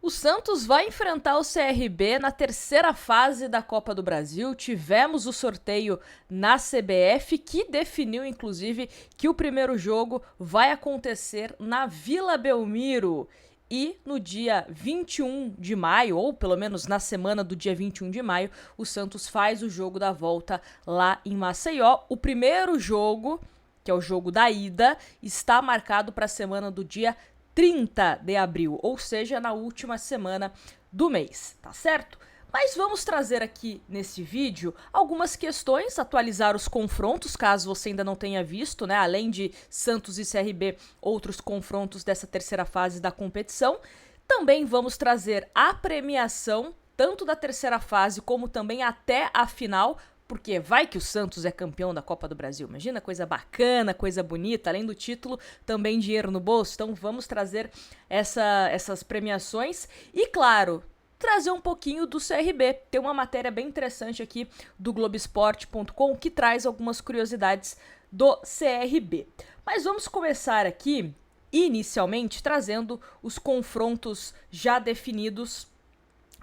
O Santos vai enfrentar o CRB na terceira fase da Copa do Brasil. Tivemos o sorteio na CBF, que definiu, inclusive, que o primeiro jogo vai acontecer na Vila Belmiro. E no dia 21 de maio, ou pelo menos na semana do dia 21 de maio, o Santos faz o jogo da volta lá em Maceió. O primeiro jogo, que é o jogo da ida, está marcado para a semana do dia 30 de abril, ou seja, na última semana do mês, tá certo? Mas vamos trazer aqui nesse vídeo algumas questões, atualizar os confrontos, caso você ainda não tenha visto, né? Além de Santos e CRB, outros confrontos dessa terceira fase da competição. Também vamos trazer a premiação, tanto da terceira fase como também até a final, porque vai que o Santos é campeão da Copa do Brasil. Imagina, coisa bacana, coisa bonita, além do título, também dinheiro no bolso. Então vamos trazer essas premiações e, claro, trazer um pouquinho do CRB. Tem uma matéria bem interessante aqui do Globoesporte.com que traz algumas curiosidades do CRB. Mas vamos começar aqui, inicialmente, trazendo os confrontos já definidos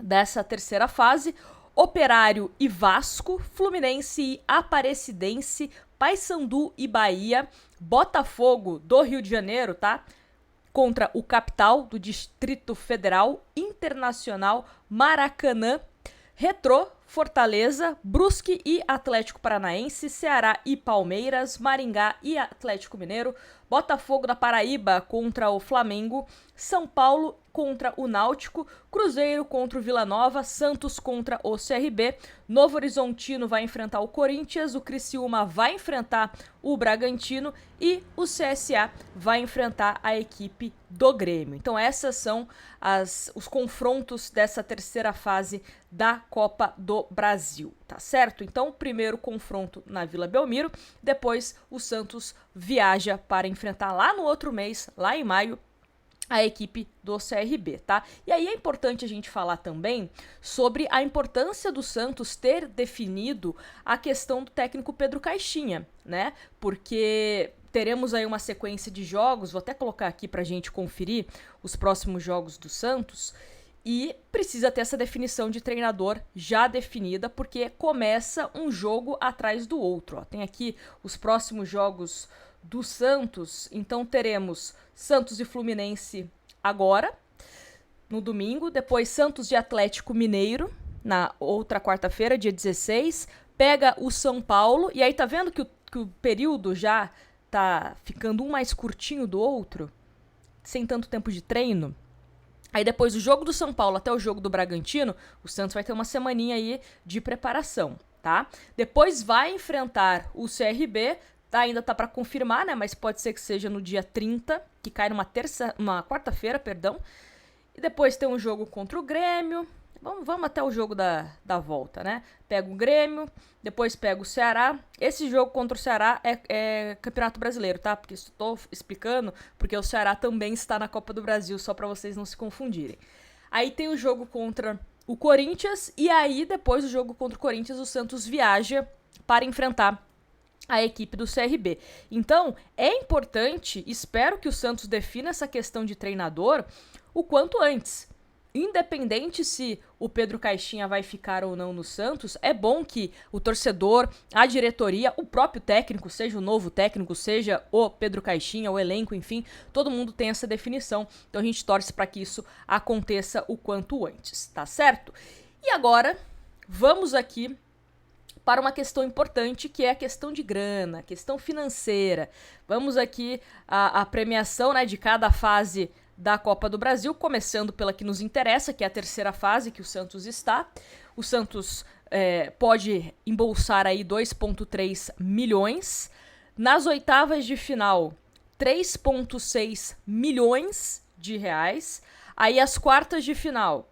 dessa terceira fase. Operário e Vasco, Fluminense e Aparecidense, Paysandu e Bahia, Botafogo do Rio de Janeiro, tá? Contra o Capital do Distrito Federal, Internacional, Maracanã, Retrô, Fortaleza, Brusque e Atlético Paranaense, Ceará e Palmeiras, Maringá e Atlético Mineiro, Botafogo da Paraíba contra o Flamengo, São Paulo contra o Náutico, Cruzeiro contra o Vila Nova, Santos contra o CRB, Novo Horizontino vai enfrentar o Corinthians, o Criciúma vai enfrentar o Bragantino e o CSA vai enfrentar a equipe do Grêmio. Então essas são os confrontos dessa terceira fase da Copa do Brasil, tá certo? Então o primeiro confronto na Vila Belmiro, depois o Santos viaja para enfrentar lá no outro mês, lá em maio, a equipe do CRB, tá? E aí é importante a gente falar também sobre a importância do Santos ter definido a questão do técnico Pedro Caixinha, né? Porque teremos aí uma sequência de jogos, vou até colocar aqui pra gente conferir os próximos jogos do Santos, e precisa ter essa definição de treinador já definida, porque começa um jogo atrás do outro, ó. Tem aqui os próximos jogos do Santos, então teremos Santos e Fluminense agora, no domingo, depois Santos e Atlético Mineiro, na outra quarta-feira, dia 16, pega o São Paulo, e aí tá vendo que o período já tá ficando um mais curtinho do outro, sem tanto tempo de treino. Aí depois do jogo do São Paulo até o jogo do Bragantino, o Santos vai ter uma semaninha aí de preparação, tá? Depois vai enfrentar o CRB, ainda tá para confirmar, né? Mas pode ser que seja no dia 30, que cai uma quarta-feira, perdão. E depois tem um jogo contra o Grêmio. Vamos até o jogo da volta, né? Pega o Grêmio, depois pega o Ceará. Esse jogo contra o Ceará é Campeonato Brasileiro, tá? Porque estou explicando, porque o Ceará também está na Copa do Brasil, só para vocês não se confundirem. Aí tem o jogo contra o Corinthians, e aí depois do jogo contra o Corinthians, o Santos viaja para enfrentar a equipe do CRB. Então, é importante, espero que o Santos defina essa questão de treinador o quanto antes. Independente se o Pedro Caixinha vai ficar ou não no Santos, é bom que o torcedor, a diretoria, o próprio técnico, seja o novo técnico, seja o Pedro Caixinha, o elenco, enfim, todo mundo tem essa definição. Então a gente torce para que isso aconteça o quanto antes, tá certo? E agora, vamos aqui para uma questão importante, que é a questão de grana, questão financeira. Vamos aqui a premiação, né, de cada fase da Copa do Brasil, começando pela que nos interessa, que é a terceira fase que o Santos está. O Santos pode embolsar aí 2,3 milhões. Nas oitavas de final, 3,6 milhões de reais. Aí as quartas de final,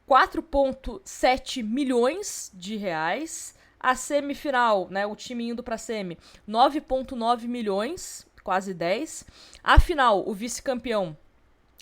4,7 milhões de reais. A semifinal, né, o time indo para a semi, 9,9 milhões, quase 10. A final, o vice-campeão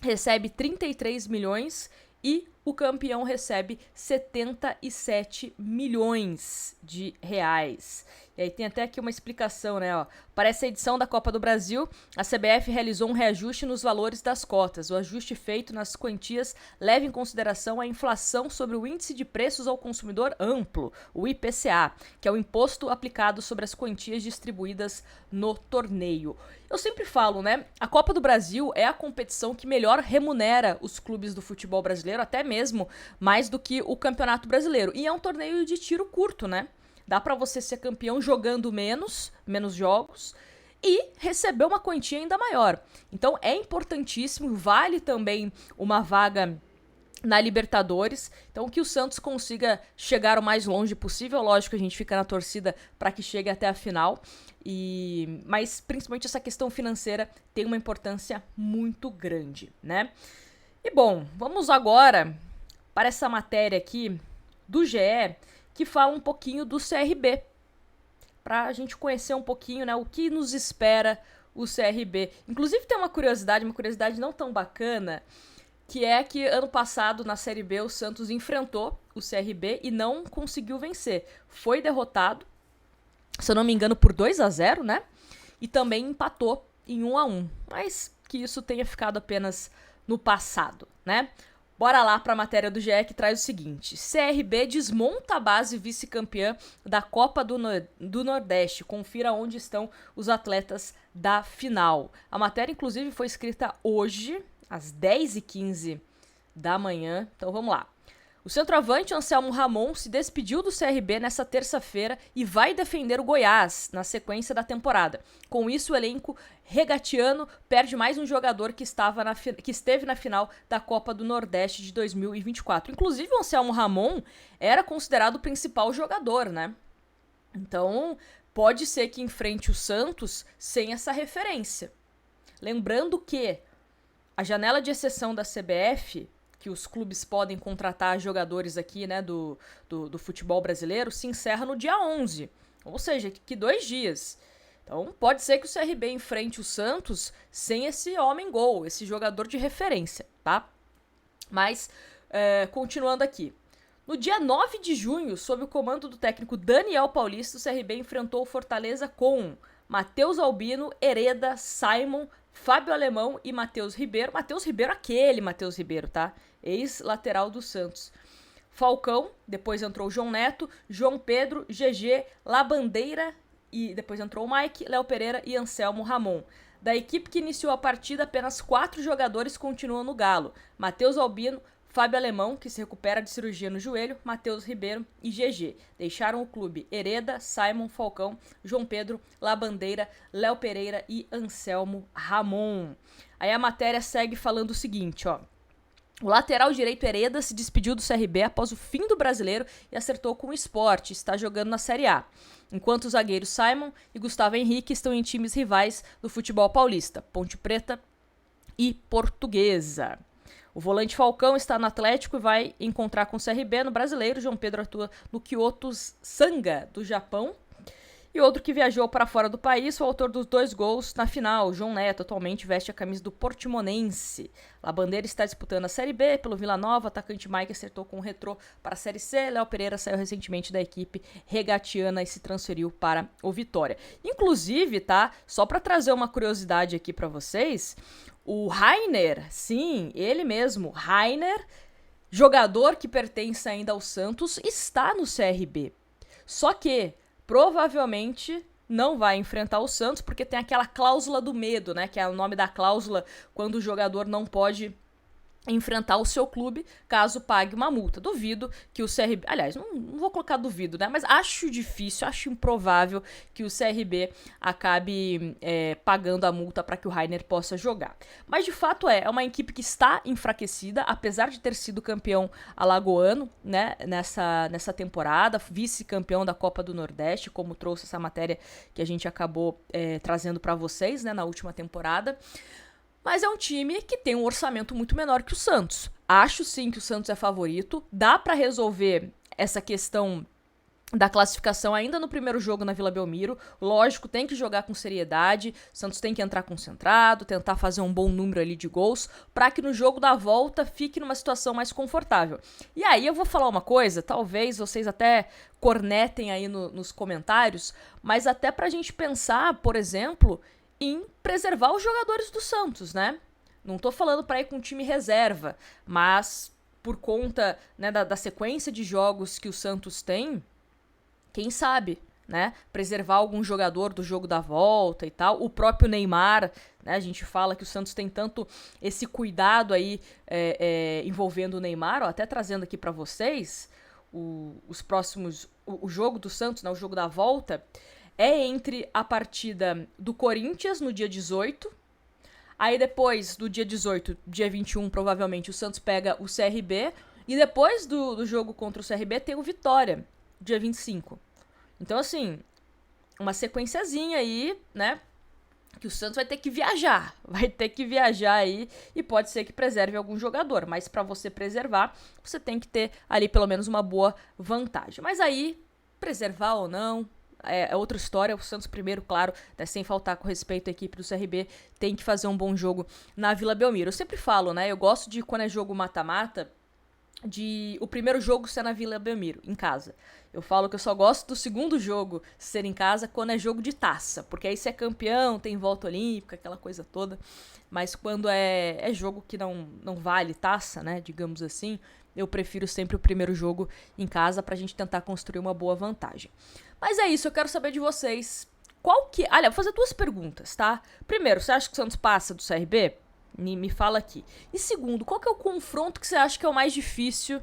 recebe 33 milhões e o campeão recebe 77 milhões de reais. E aí tem até aqui uma explicação, né? Ó. Para essa edição da Copa do Brasil, a CBF realizou um reajuste nos valores das cotas. O ajuste feito nas quantias leva em consideração a inflação sobre o Índice de Preços ao Consumidor Amplo, o IPCA, que é o imposto aplicado sobre as quantias distribuídas no torneio. Eu sempre falo, né? A Copa do Brasil é a competição que melhor remunera os clubes do futebol brasileiro, até mesmo mais do que o Campeonato Brasileiro. E é um torneio de tiro curto, né? Dá pra você ser campeão jogando menos jogos e receber uma quantia ainda maior. Então é importantíssimo, vale também uma vaga na Libertadores, então que o Santos consiga chegar o mais longe possível. Lógico, a gente fica na torcida para que chegue até a final, mas principalmente essa questão financeira tem uma importância muito grande, né? E bom, vamos agora para essa matéria aqui do GE, que fala um pouquinho do CRB, para a gente conhecer um pouquinho, né, o que nos espera o CRB. Inclusive tem uma curiosidade não tão bacana, que é que ano passado na Série B o Santos enfrentou o CRB e não conseguiu vencer. Foi derrotado, se eu não me engano, por 2-0, né? E também empatou em 1-1. Mas que isso tenha ficado apenas no passado, né? Bora lá para a matéria do GE, que traz o seguinte: CRB desmonta a base vice-campeã da Copa do Nordeste. Confira onde estão os atletas da final. A matéria, inclusive, foi escrita hoje, às 10h15 da manhã. Então vamos lá. O centroavante Anselmo Ramon se despediu do CRB nesta terça-feira e vai defender o Goiás na sequência da temporada. Com isso, o elenco regatiano perde mais um jogador que esteve na final da Copa do Nordeste de 2024. Inclusive, o Anselmo Ramon era considerado o principal jogador, né? Então, pode ser que enfrente o Santos sem essa referência. Lembrando que a janela de exceção da CBF, que os clubes podem contratar jogadores aqui, né, do futebol brasileiro, se encerra no dia 11, ou seja, que 2 dias. Então, pode ser que o CRB enfrente o Santos sem esse homem-gol, esse jogador de referência, tá? Mas, continuando aqui. No dia 9 de junho, sob o comando do técnico Daniel Paulista, o CRB enfrentou o Fortaleza com Matheus Albino, Hereda, Simon, Fábio Alemão e Matheus Ribeiro. Matheus Ribeiro, aquele Matheus Ribeiro, tá? Ex-lateral do Santos. Falcão, depois entrou o João Neto, João Pedro, GG, Labandeira e depois entrou o Mike, Léo Pereira e Anselmo Ramon. Da equipe que iniciou a partida, apenas 4 jogadores continuam no Galo. Matheus Albino, Fábio Alemão, que se recupera de cirurgia no joelho, Matheus Ribeiro e GG. Deixaram o clube Hereda, Simon, Falcão, João Pedro, Labandeira, Léo Pereira e Anselmo Ramon. Aí a matéria segue falando o seguinte, ó. O lateral direito Hereda se despediu do CRB após o fim do Brasileiro e acertou com o Sport, está jogando na Série A. Enquanto os zagueiros Simon e Gustavo Henrique estão em times rivais do futebol paulista, Ponte Preta e Portuguesa. O volante Falcão está no Atlético e vai encontrar com o CRB no Brasileiro. João Pedro atua no Kyoto Sanga, do Japão. E outro que viajou para fora do país, o autor dos 2 gols na final, João Neto, atualmente veste a camisa do Portimonense. Labandeira está disputando a Série B pelo Vila Nova, atacante Mike acertou com o Retrô para a Série C, Léo Pereira saiu recentemente da equipe regatiana e se transferiu para o Vitória. Inclusive, tá, só para trazer uma curiosidade aqui para vocês, o Rainer, sim, ele mesmo, Rainer, jogador que pertence ainda ao Santos, está no CRB. Só que provavelmente não vai enfrentar o Santos, porque tem aquela cláusula do medo, né? Que é o nome da cláusula quando o jogador não pode enfrentar o seu clube caso pague uma multa. Duvido que o CRB... Aliás, não vou colocar duvido, né? Mas acho difícil, acho improvável que o CRB acabe pagando a multa para que o Rainer possa jogar. Mas, de fato, é uma equipe que está enfraquecida, apesar de ter sido campeão alagoano, né? Nessa temporada, vice-campeão da Copa do Nordeste, como trouxe essa matéria que a gente acabou trazendo para vocês, né? Na última temporada. Mas é um time que tem um orçamento muito menor que o Santos. Acho sim que o Santos é favorito. Dá para resolver essa questão da classificação ainda no primeiro jogo na Vila Belmiro. Lógico, tem que jogar com seriedade, o Santos tem que entrar concentrado, tentar fazer um bom número ali de gols, para que no jogo da volta fique numa situação mais confortável. E aí eu vou falar uma coisa, talvez vocês até cornetem aí nos comentários, mas até pra gente pensar, por exemplo, em preservar os jogadores do Santos, né? Não tô falando pra ir com time reserva, mas por conta, né, da sequência de jogos que o Santos tem, quem sabe, né, preservar algum jogador do jogo da volta e tal. O próprio Neymar, né, a gente fala que o Santos tem tanto esse cuidado aí envolvendo o Neymar, ó, até trazendo aqui pra vocês os próximos, o jogo do Santos, né, o jogo da volta, é entre a partida do Corinthians no dia 18, aí depois do dia 18, dia 21, provavelmente o Santos pega o CRB, e depois do jogo contra o CRB tem o Vitória, dia 25. Então, assim, uma sequenciazinha aí, né, que o Santos vai ter que viajar aí, e pode ser que preserve algum jogador, mas pra você preservar, você tem que ter ali pelo menos uma boa vantagem. Mas aí, preservar ou não, é outra história. O Santos primeiro, claro, né, sem faltar com respeito à equipe do CRB, tem que fazer um bom jogo na Vila Belmiro. Eu sempre falo, né, eu gosto de, quando é jogo mata-mata, de o primeiro jogo ser na Vila Belmiro, em casa. Eu falo que eu só gosto do segundo jogo ser em casa quando é jogo de taça, porque aí você é campeão, tem volta olímpica, aquela coisa toda. Mas quando é jogo que não vale taça, né, digamos assim, eu prefiro sempre o primeiro jogo em casa pra gente tentar construir uma boa vantagem. Mas é isso, eu quero saber de vocês. Olha, vou fazer 2 perguntas, tá? Primeiro, você acha que o Santos passa do CRB? Me fala aqui. E segundo, qual que é o confronto que você acha que é o mais difícil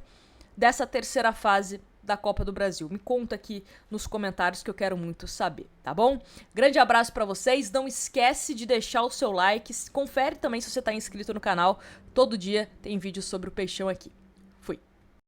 dessa terceira fase da Copa do Brasil? Me conta aqui nos comentários que eu quero muito saber, tá bom? Grande abraço pra vocês, não esquece de deixar o seu like, confere também se você tá inscrito no canal, todo dia tem vídeo sobre o Peixão aqui.